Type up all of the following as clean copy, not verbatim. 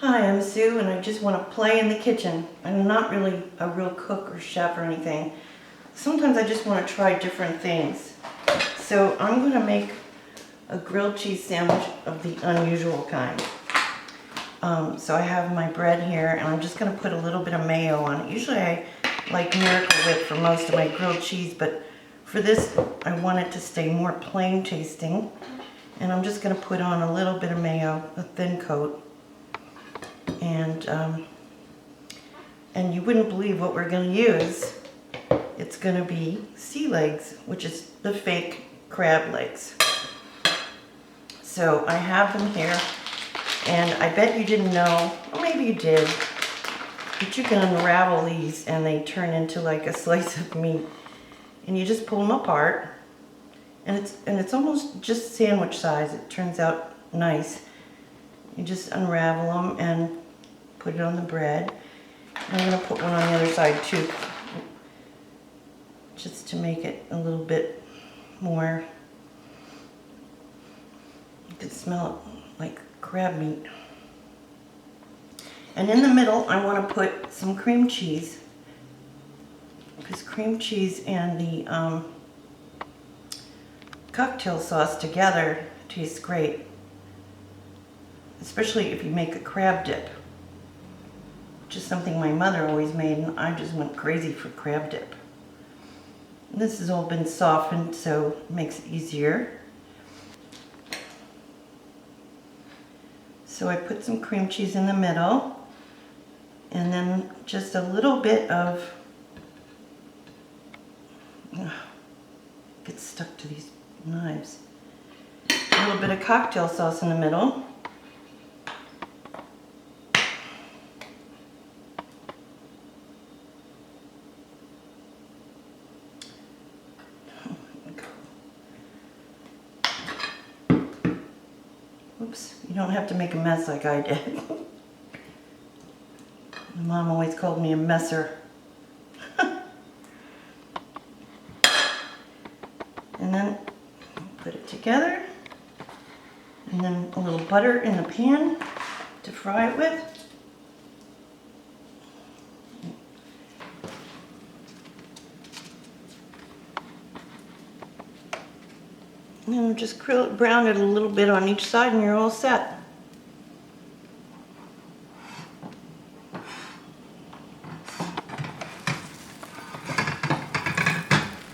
Hi, I'm Sue and I just want to play in the kitchen. I'm not really a real cook or chef or anything. Sometimes I just want to try different things. So I'm going to make a grilled cheese sandwich of the unusual kind. So I have my bread here and I'm just going to put a little bit of mayo on it. Usually I like Miracle Whip for most of my grilled cheese, but for this I want it to stay more plain tasting. And I'm just going to put on a little bit of mayo, a thin coat. And you wouldn't believe what we're going to use. It's going to be sea legs, which is the fake crab legs. So I have them here, and I bet you didn't know, or maybe you did, but you can unravel these and they turn into like a slice of meat. And you just pull them apart, and it's almost just sandwich size. It turns out nice. You just unravel them and put it on the bread. I'm going to put one on the other side too, just to make it a little bit more, you can smell it like crab meat. And in the middle I want to put some cream cheese, because cream cheese and the cocktail sauce together tastes great, especially if you make a crab dip. Just something my mother always made, and I just went crazy for crab dip. And this has all been softened, so it makes it easier. So I put some cream cheese in the middle, and then just a little bit of, gets stuck to these knives. A little bit of cocktail sauce in the middle. Oops, you don't have to make a mess like I did. My mom always called me a messer. And then put it together. And then a little butter in the pan to fry it with. And then just brown it a little bit on each side and you're all set.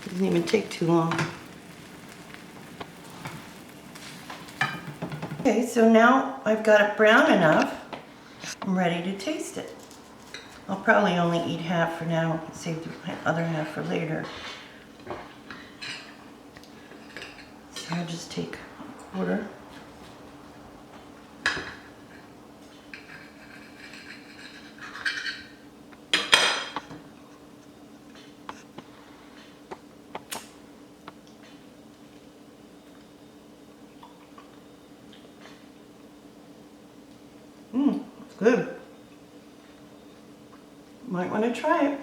Doesn't even take too long. Okay, so now I've got it brown enough. I'm ready to taste it. I'll probably only eat half for now, save the other half for later. So I'll just take a quarter. It's good. Might want to try it.